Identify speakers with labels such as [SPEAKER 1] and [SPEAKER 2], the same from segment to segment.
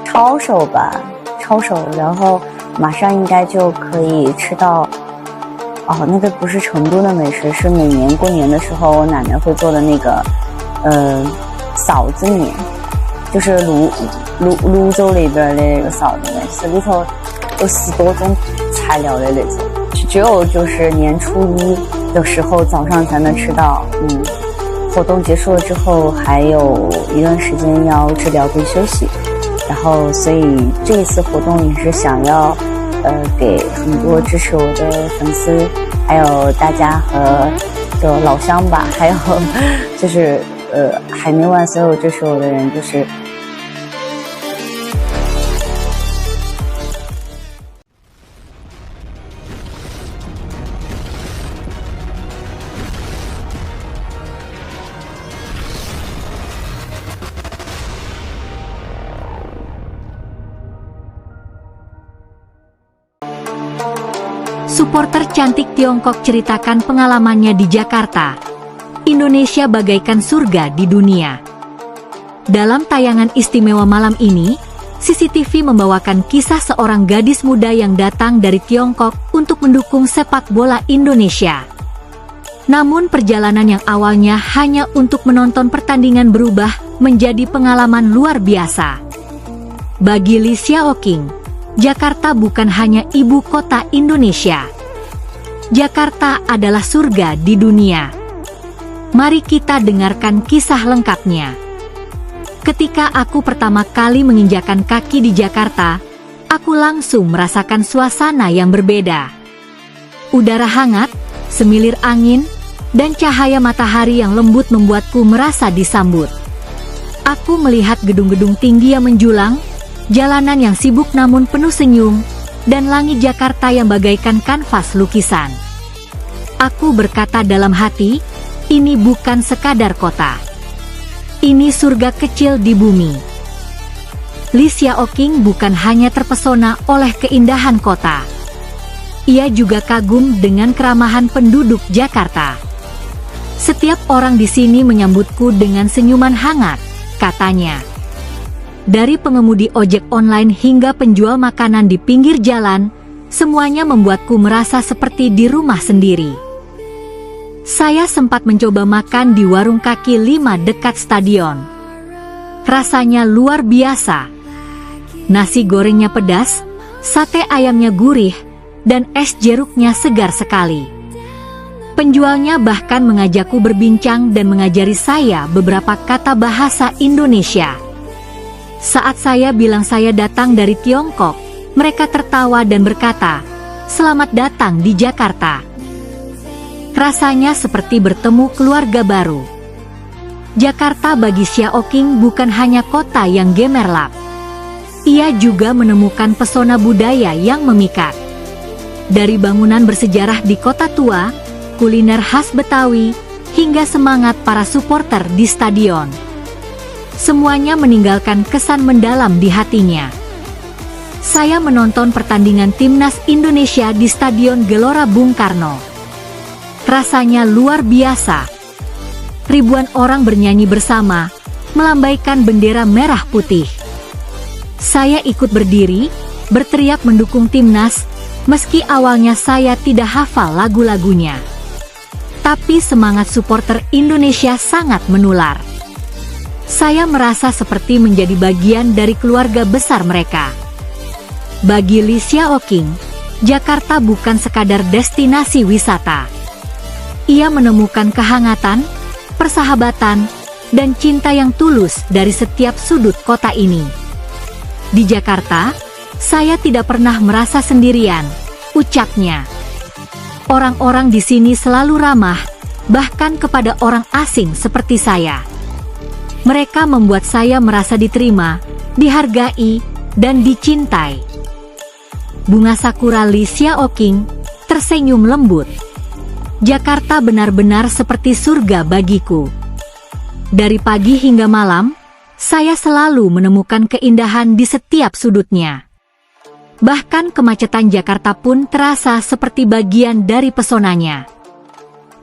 [SPEAKER 1] 抄手吧，抄手，然后马上应该就可以吃到。哦，那个不是成都的美食，是每年过年的时候我奶奶会做的那个，臊子面，就是泸州那边的那个臊子面，是里头有10多种材料的那种，只有就是年初一的时候早上才能吃到。活动结束了之后还有一段时间要治疗跟休息，然后所以这一次活动也是想要给很多支持我的粉丝，还有大家和就老乡吧，还有就是海内外所有支持我的人，就是
[SPEAKER 2] Supporter cantik Tiongkok ceritakan pengalamannya di Jakarta. Indonesia bagaikan surga di dunia. Dalam tayangan istimewa malam ini, CCTV membawakan kisah seorang gadis muda yang datang dari Tiongkok untuk mendukung sepak bola Indonesia. Namun perjalanan yang awalnya hanya untuk menonton pertandingan berubah menjadi pengalaman luar biasa. Bagi Lee Xiaoqing, Jakarta bukan hanya ibu kota Indonesia. Jakarta adalah surga di dunia. Mari kita dengarkan kisah lengkapnya. Ketika aku pertama kali menginjakan kaki di Jakarta, aku langsung merasakan suasana yang berbeda. Udara hangat, semilir angin, dan cahaya matahari yang lembut membuatku merasa disambut. Aku melihat gedung-gedung tinggi yang menjulang, jalanan yang sibuk namun penuh senyum, dan langit Jakarta yang bagaikan kanvas lukisan. Aku berkata dalam hati, ini bukan sekadar kota. Ini surga kecil di bumi. Lee Xiaoqing bukan hanya terpesona oleh keindahan kota. Ia juga kagum dengan keramahan penduduk Jakarta. Setiap orang di sini menyambutku dengan senyuman hangat, katanya. Dari pengemudi ojek online hingga penjual makanan di pinggir jalan, semuanya membuatku merasa seperti di rumah sendiri. Saya sempat mencoba makan di warung kaki 5 dekat stadion. Rasanya luar biasa. Nasi gorengnya pedas, sate ayamnya gurih, dan es jeruknya segar sekali. Penjualnya bahkan mengajakku berbincang dan mengajari saya beberapa kata bahasa Indonesia. Saat saya bilang saya datang dari Tiongkok, mereka tertawa dan berkata, "Selamat datang di Jakarta." Rasanya seperti bertemu keluarga baru. Jakarta bagi Xiaoqing bukan hanya kota yang gemerlap. Ia juga menemukan pesona budaya yang memikat. Dari bangunan bersejarah di kota tua, kuliner khas Betawi, hingga semangat para supporter di stadion. Semuanya meninggalkan kesan mendalam di hatinya. Saya menonton pertandingan timnas Indonesia di Stadion Gelora Bung Karno. Rasanya luar biasa. Ribuan orang bernyanyi bersama, melambaikan bendera merah putih. Saya ikut berdiri, berteriak mendukung timnas, meski awalnya saya tidak hafal lagu-lagunya. Tapi semangat supporter Indonesia sangat menular. Saya merasa seperti menjadi bagian dari keluarga besar mereka. Bagi Lee Xiaoqing, Jakarta bukan sekadar destinasi wisata. Ia menemukan kehangatan, persahabatan, dan cinta yang tulus dari setiap sudut kota ini. Di Jakarta, saya tidak pernah merasa sendirian, ucapnya. Orang-orang di sini selalu ramah, bahkan kepada orang asing seperti saya. Mereka membuat saya merasa diterima, dihargai, dan dicintai. Bunga sakura Lee Xiaoqing tersenyum lembut. Jakarta benar-benar seperti surga bagiku. Dari pagi hingga malam, saya selalu menemukan keindahan di setiap sudutnya. Bahkan kemacetan Jakarta pun terasa seperti bagian dari pesonanya.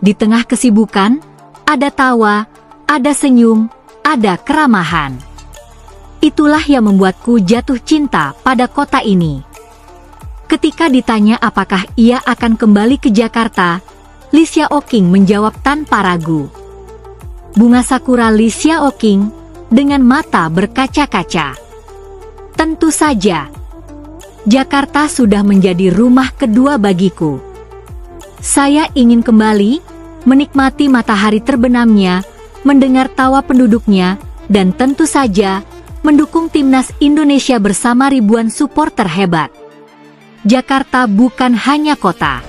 [SPEAKER 2] Di tengah kesibukan, ada tawa, ada senyum, ada keramahan. Itulah yang membuatku jatuh cinta pada kota ini. Ketika ditanya apakah ia akan kembali ke Jakarta, Lee Xiaoqing menjawab tanpa ragu. Bunga sakura Lee Xiaoqing dengan mata berkaca-kaca. Tentu saja, Jakarta sudah menjadi rumah kedua bagiku. Saya ingin kembali, menikmati matahari terbenamnya, mendengar tawa penduduknya, dan tentu saja, mendukung timnas Indonesia bersama ribuan supporter hebat. Jakarta bukan hanya kota.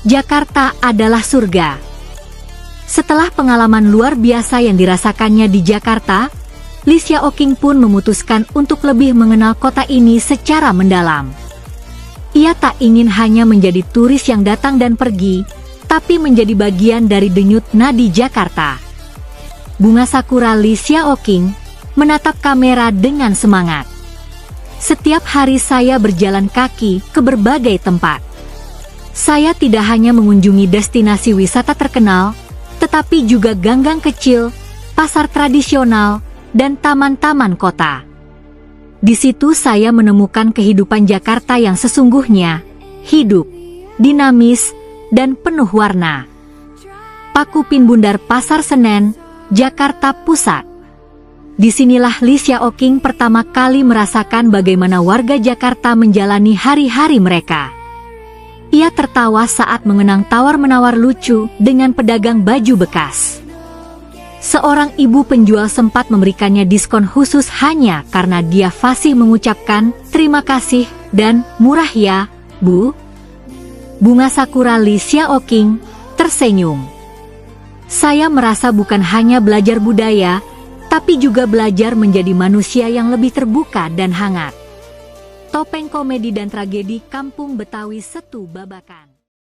[SPEAKER 2] Jakarta adalah surga. Setelah pengalaman luar biasa yang dirasakannya di Jakarta, Lee Xiaoqing pun memutuskan untuk lebih mengenal kota ini secara mendalam. Ia tak ingin hanya menjadi turis yang datang dan pergi, tapi menjadi bagian dari denyut nadi Jakarta. Bunga sakura Lee Xiaoqing menatap kamera dengan semangat. Setiap hari saya berjalan kaki ke berbagai tempat. Saya tidak hanya mengunjungi destinasi wisata terkenal, tetapi juga gang-gang kecil, pasar tradisional, dan taman-taman kota. Di situ saya menemukan kehidupan Jakarta yang sesungguhnya, hidup, dinamis, dan penuh warna. Pakupin Bundar Pasar Senen, Jakarta Pusat. Disinilah Lee Xiaoqing pertama kali merasakan bagaimana warga Jakarta menjalani hari-hari mereka. Ia tertawa saat mengenang tawar-menawar lucu dengan pedagang baju bekas. Seorang ibu penjual sempat memberikannya diskon khusus hanya karena dia fasih mengucapkan terima kasih dan murah ya, Bu. Bunga sakura Lee Xiaoqing tersenyum. Saya merasa bukan hanya belajar budaya, tapi juga belajar menjadi manusia yang lebih terbuka dan hangat. Topeng komedi dan tragedi Kampung Betawi Setu Babakan.